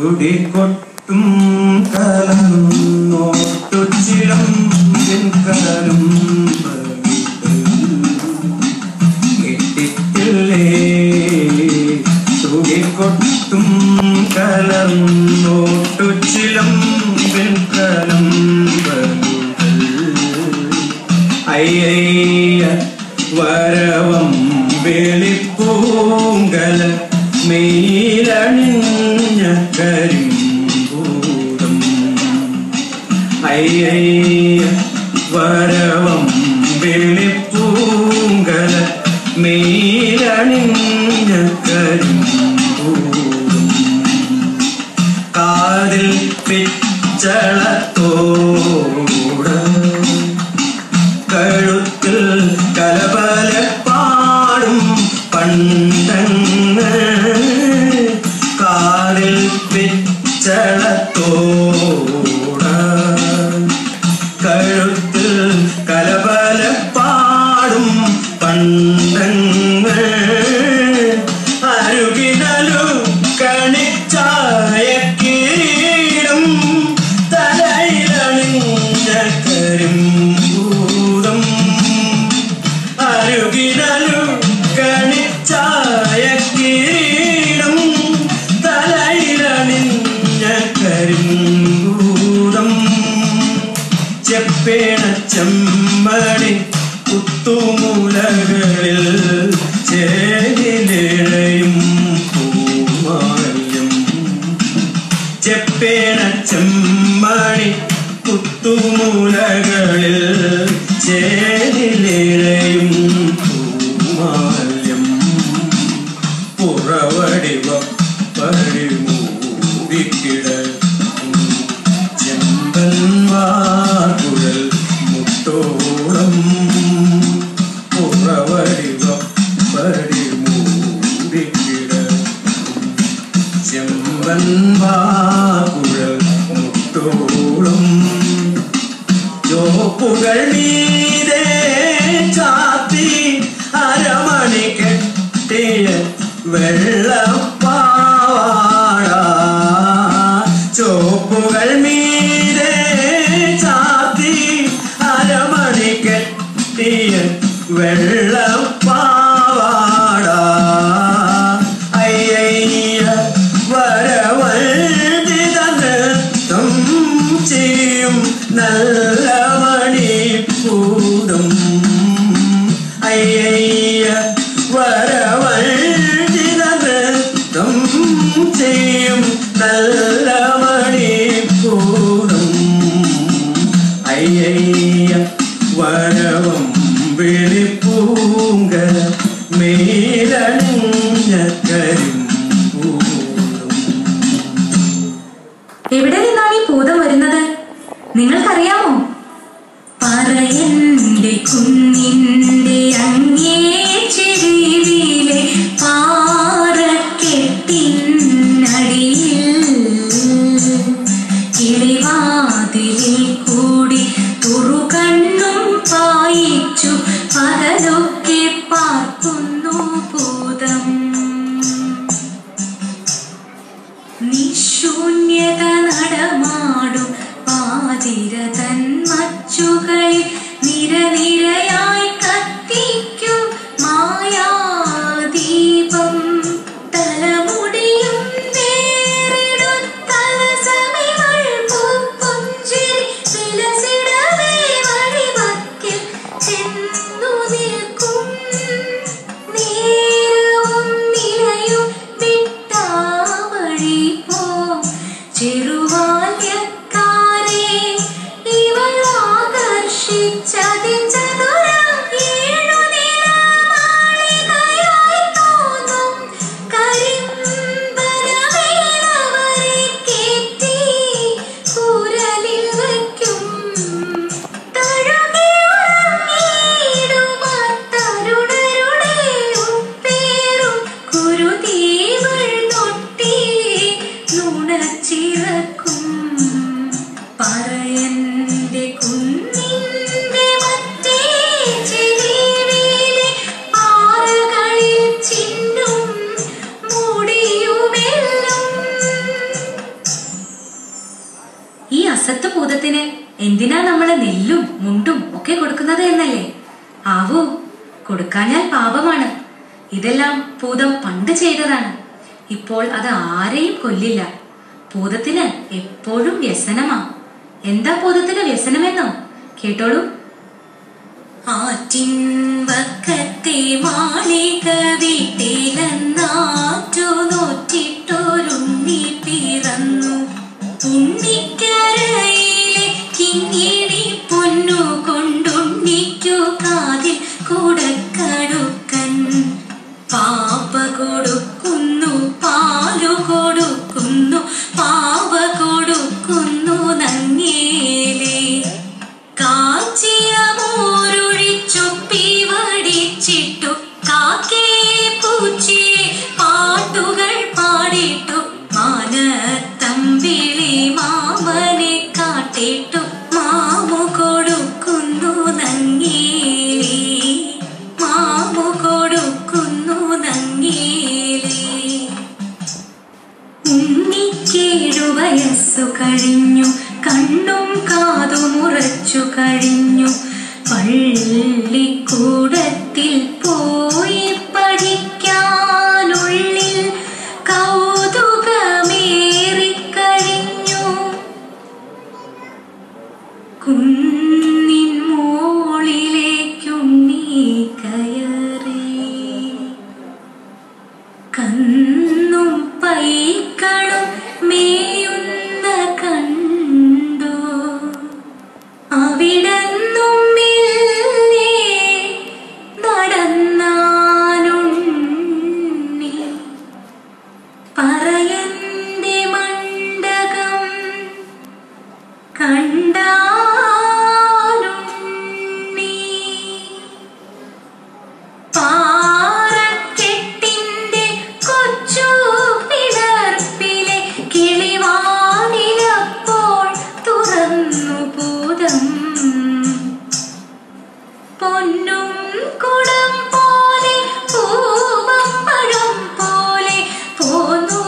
തുടികൊട്ടും കലന്നോട്ടുച്ചിരം കലും കേട്ടിട്ടില്ലേ തുടികൊട്ടും കലന്നോട്ടുച്ചിരം കലും അയ്യ വരവം വെളിപ്പൂങ്കല മെയിലണിഞ്ഞ കരിമ്പൂതം അയ്യ വരവം വെളിപ്പൂങ്കല മെയിലണിഞ്ഞ കരിമ്പൂതം കാതിൽ പിച്ചളത്തോട് കഴുത്തിൽ കലപലപ്പാടും പണ്ടങ്ങ് കാതിൽ പിച്ചളത്തോട കഴുത്തിൽ കലപലപ്പാടും പണ്ടങ്ങ് അരുകിനലു കണിച്ചായ കീടം തലയിലണിഞ്ഞ കരിമ്പൂതം അരുകിനലു കണിച്ചായ കീടം തലയിലണിഞ്ഞ കരിമ്പൂതം ചെപ്പേണ ചെമ്മണി കുത്തുമൂലകളിൽ ചേരിലേഴയും പൂമാല്യം ചെപ്പേണ ചെമ്മണി കുത്തുമൂലകളിൽ ചേരിലേഴയും പൂമാല്യം പുറവടിവ പരിമൂടിക്കിട ചെമ്പൻവാർകുഴൽ മുട്ടോളം പുറവടിവ പരിമൂടിക്കിട ചെമ്പൻവാർകുഴൽ മുട്ടോളം ചോപ്പുകൾ മീതെ ചാത്തി അരമണി കെട്ടിയ വെള്ളപ്പാവാട ചോപ്പുകൾ മീതെ ചാത്തി അരമണി കെട്ടിയ വെള്ളപ്പാവാട അയ്യ വരവഴുതിത നൃത്തം ചെയ്യും നല്ല മണിപ്പൂതം അയ്യ വരവഴുതിത നൃത്തം ചെയ്യും നല്ല മണിപ്പൂതം അയ്യ വരവം വെളിപ്പൂങ്ക മേലണിഞ്ഞ കരിമ്പൂതം. എവിടെ നിന്നാണ് ഈ പൂതം വരുന്നത് നിങ്ങൾക്കറിയാമോ? പറയന്റെ കുഞ്ഞിന്റെ അങ്ങേ ചെരുവിലെ പാറക്കെട്ടിനടിയിൽ കിളിവാതിലിൽ കൂടി തുറുകണ്ണും പായിച്ചു പകലൊക്കെ പാർക്കുന്നു ഭൂതം. നിശൂന്യത നടമാടും പാതിര തൻ മച്ചുകളിൽ നിരനിരയായി കത്തിക്കും മായാദീപം. തലമുടിയും നേരിടുത്തലസമികൾ പൂപ്പുഞ്ചിരി വിലസിടവേ വഴിവക്കിൽ ചെന്നു നിൽക്കും. നേരവും നിലയും വിട്ടാ വഴി പോ ചെറുവാല്യക്കാരെ ഇവൾ ആകർഷിച്ചതിൻ ചതുരം പൂതത്തിന് എന്തിനാ നമ്മള് നെല്ലും മുണ്ടും ഒക്കെ കൊടുക്കുന്നത് എന്നല്ലേ? ആവൂ, കൊടുക്കാഞ്ഞാൽ പാപമാണ്. ഇതെല്ലാം പൂതം പണ്ട് ചെയ്തതാണ്. ഇപ്പോൾ അത് ആരെയും കൊല്ലില്ല. പൂതത്തിന് എപ്പോഴും വ്യസനമാ. എന്താ പൂതത്തിന് വ്യസനമെന്നോ? കേട്ടോളൂ. ആറ്റിൻ വക്കത്തെ മാളിക വീട്ടിലെന്നാറ്റു നോറ്റിട്ടൊരുണ്ണി പിറന്നു. ഉണ്ണിക്കരയിലെ കിങ്ങിണി പൊന്നു കൊണ്ടുണ്ണിക്കു കാതിൽ കൂടക്കടുക്കൻ. പാപ കൊടുക്കുന്നു, പാലു കൊടുക്കുന്നു, പാവ കൊടുക്കുന്നു നങ്ങേലേ. കാച്ചിയ മോരൊഴിച്ചൊപ്പി വടിച്ചിട്ടു കാക്കയെ പൂച്ചയെ പാട്ടുകൾ പാടിട്ടു മാനത്തമ്പിളി മാമനെ കാട്ടിട്ടു മാമു കൊടുക്കുന്നു നങ്ങേലേ, മാമു കൊടുക്കുന്നു നങ്ങേലേ. ഉണ്ണിക്കേഴു വയസ്സു കഴിഞ്ഞു, കണ്ണും കാതുമുറച്ചു കഴിഞ്ഞു. പള്ളിക്കൂടത്തിൽ പോയി പഠിക്കാനുള്ളിൽ കൗതുകമേറിക്കഴിഞ്ഞു. കുന്നിൻ മോളിലേക്കുണ്ണി കയറി. കന്നും പൈക്കളും മേയുന്ന കണ്ടു. അവിടന്നും മെല്ലെ നടന്നാനുണ്ണി. പറയന്റെ മണ്ഡകം കണ്ടാനുണ്ണി. പാറക്കെട്ടിന്റെ കൊച്ചു പിളർപ്പിലെ കിളിവാതിലപ്പോൾ തുറന്നു പൂതം. പൊന്നും കുടം പോലെ പൂവമ്പഴം പോലെ പോന്നു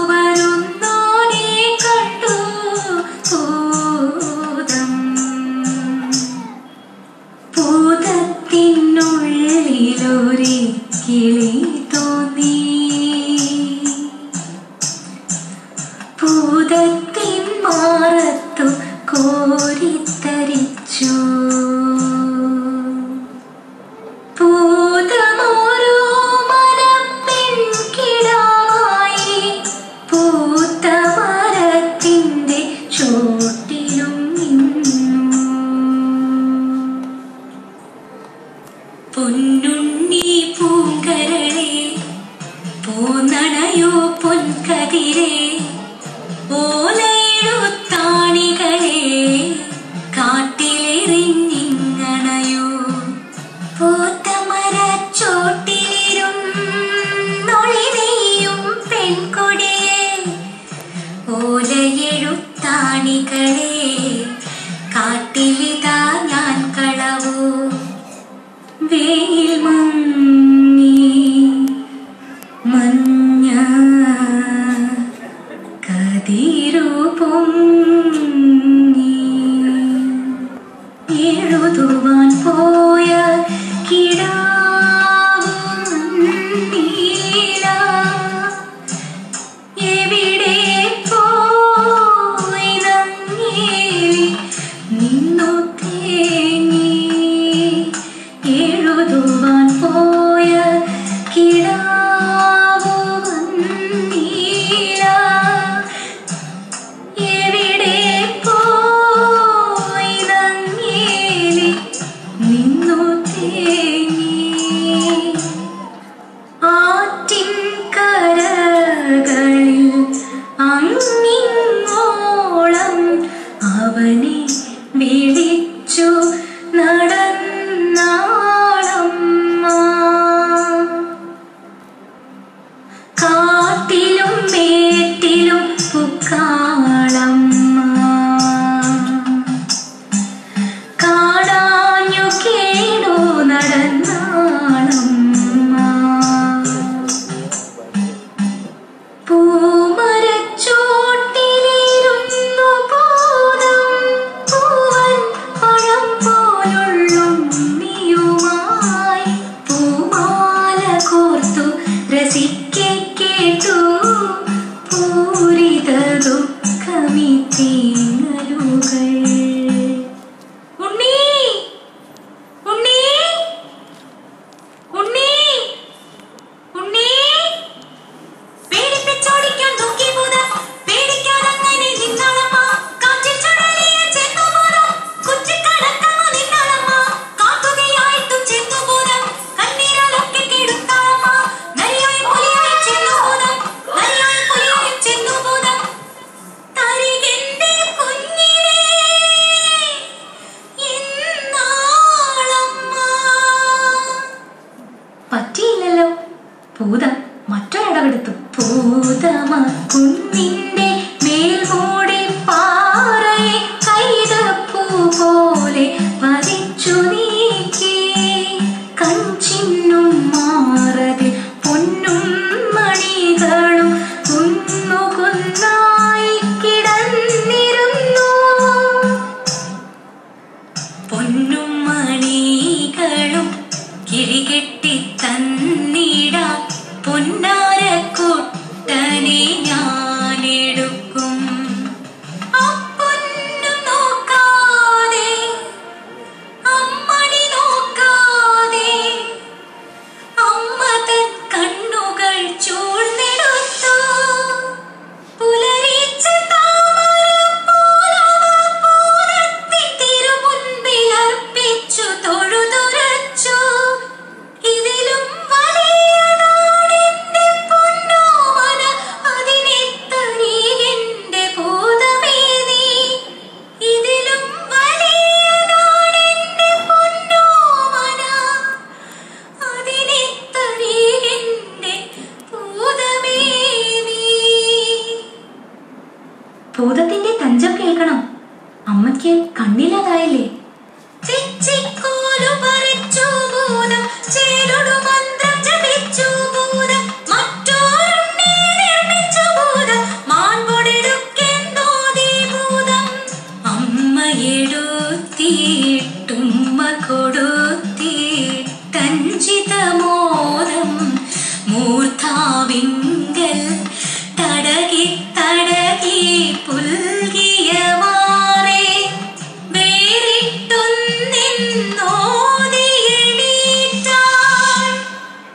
വരുന്നോനെ കണ്ടു പൂതം. പൂതത്തിനുള്ളിലൊരു കിളി തോന്നി. പൂതത്തിൻ മാറത്തു കോരിത്തരിച്ചു. പൂതമോരോ മനപ്പെൺകിടായി പൂത്ത മരത്തിന്റെ ചോട്ടിലും നിന്നു. പൊന്നുണ്ണി പൂങ്കരളെ പൂനണയോ പൊൻകതിരെ ഓലയെഴുത്താണികളെ കാട്ടിലെറിഞ്ഞിങ്ങണയോ. പൂത്തമരച്ചോട്ടിലിരുന്നൊളിനെയും പെൺകൊടിയെ ഓലയെഴുത്താണികളെ കാട്ടിലിതാ ഞാൻ കളവൂ. വെയിൽ മങ്ങി മഞ്ഞ കതിരു പൊങ്ങി. എഴുതുവാൻ പോയ കിടാവും നീല എവിടെ പോയി നങ്ങേലി നിന്നു തേങ്ങി. എഴുതുവാൻ പോയ കിടാവും നീല എവിടെ പോയി നങ്ങേലി നിന്നു തേങ്ങി. ആറ്റിൻ കരകളിൽ പൂരിത ദുഃഖമിത്തേങ്ങലുകൾ. ഉണ്ണി ഉണ്ണി ഉണ്ണി ഉണ്ണി പേടിപ്പിച്ചോടിക്കാൻ നോക്കി ഭൂതം പേടിക്കാതങ്ങനെ നിന്നളമ്മ കാറ്റിൽ ചുഴലിയ ചെന്നുഭൂതം കുറ്റിക്കടക്കമ്മ നിന്നളമ്മ കാട്ടുകയായിട്ടും ചെന്നുഭൂതം കണ്ണീരാലൊക്കെ കെടുത്താളമ്മ നരിയായി പുലിയായി ചെന്നുഭൂതം നരിയായി പുലിയായി ചെന്നുഭൂതം തരികെന്റെ കുഞ്ഞിനെ എന്നാളമ്മ. പറ്റിയില്ലല്ലോ. ഭൂതം മറ്റൊരിടവെടുത്തു. ഭൂതമ കുഞ്ഞിന്റെ മേൽമൂടി പാറയെ കൈതപ്പൂ പോലെ പതിച്ചു നീക്കി. കഞ്ചിന്നും മാറതിൽ പൊന്നും മണികളും കുന്നുകുന്നായി കിടന്നിരുന്നു. പൊന്നും മണികളും കിഴികെട്ടി തന്നിടാം പൊന്നാരക്കുട്ടനെ ഞാനെടുക്കും. അപ്പൊന്നു നോക്കാതെ അമ്മണി നോക്കാതെ അമ്മ തൻ കണ്ണുകൾ ചൂഴ്ന്നെടുത്തു. പുലരിച്ച താമരപ്പൂലവ പൂരത്തിൻ തിരുമുൻപിലർപ്പിച്ചു തൊഴുതുറച്ചു. ഇതിലും വലിയതാണെന്റെ പൊന്നോമന അതിനെത്തരീകെന്റെ ഭൂതമേ നീ. ഇതിലും വലിയതാണെന്റെ പൊന്നോമന അതിനെത്തരീകെന്റെ ഭൂതമേ നീ. ഭൂതത്തിന്റെ തഞ്ചം കേൾക്കണം. അമ്മയ്ക്ക് കണ്ണില്ലാതായില്ലേ? ചിച്ചിക്കോലു പറിച്ചു ഭൂതം ചേലൊടു മന്ത്രം ജപിച്ചു ഭൂതം മറ്റോരുണ്ണി നിർമ്മിച്ചു ഭൂതം മാൻപൊടിടുക്കെന്തോതി ഭൂതം. അമ്മയെടുത്തിട്ടുമ്മ കൊടുത്തിട്ടഞ്ചിതമോദം മൂർധാവിങ്കൽ തടകി തടകി പുൽകിയ മാറേ വേറിട്ടൊന്നിന്നോതിയെണീറ്റാൾ.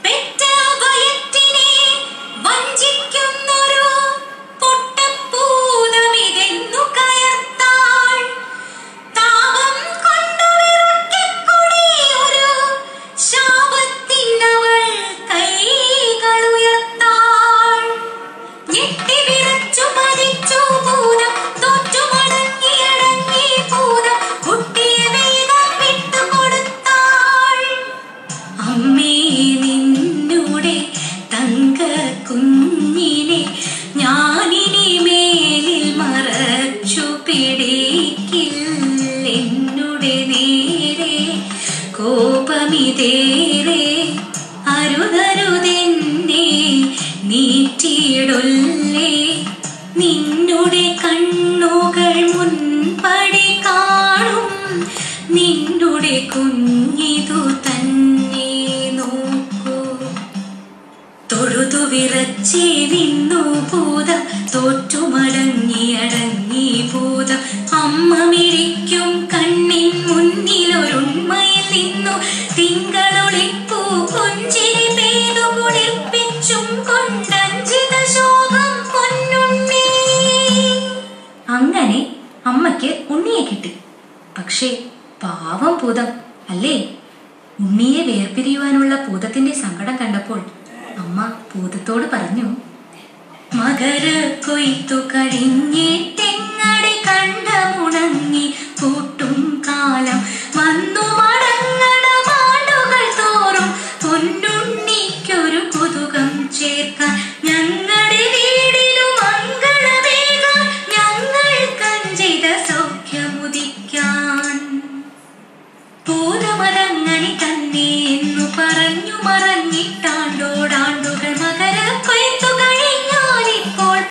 പെറ്റ വയറ്റിനെ വഞ്ചിക്കുന്നൊരു പൊട്ടപ്പൂതമിതെന്നു കയർത്താൾ. താപം കൊണ്ടു വിറയ്ക്കക്കൊടിയൊരു ശാപത്തിനവൾ കൈകളുയർത്താൾ. ഞെട്ടി വിറച്ചു മരിച്ചു ഭൂതം തോറ്റുമടങ്ങിയടങ്ങി ഭൂതം കുട്ടിയെ വേഗം വിട്ടുകൊടുത്താൾ. അമ്മേ നിന്നുടെ തങ്ക കുഞ്ഞിനെ ഞാനിനി മേലിൽ മറച്ചു പിടിക്കില്ലെന്നുടെ നേരെ കോപമിതേറെ അരുതരുതെന്നെ നീറ്റിയിടൊല്ലേ. നിന്നുടെ കണ്ണുകൾ മുൻപടി കാണും നിന്നുടെ കുഞ്ഞിതു തന്നെ നോക്കൂ. തൊഴുതു വിറച്ചേ നിന്നു ഭൂതം തോറ്റുമടങ്ങിയടങ്ങി ഭൂതം. അമ്മ മിഴിക്കും കണ്ണിൻ മുന്നിലൊരുണ്മയിൽ നിന്നു തിങ്കളൊളിപ്പൂ പുഞ്ചിരി പെയ്തു കുളിർപ്പിച്ചും കൊണ്ടഞ്ചിത ശോഭം പൊന്നുണ്ണി. അങ്ങനെ അമ്മയ്ക്ക് ഉണ്ണിയെ കിട്ടി. പക്ഷേ പാവം ഭൂതം അല്ലേ? ഉണ്ണിയെ വേർപിരിയുവാനുള്ള ഭൂതത്തിന്റെ സങ്കടം കണ്ടപ്പോൾ അമ്മ ഭൂതത്തോട് പറഞ്ഞു, മകര കൊയ്ത്തു കഴിഞ്ഞിട്ടേ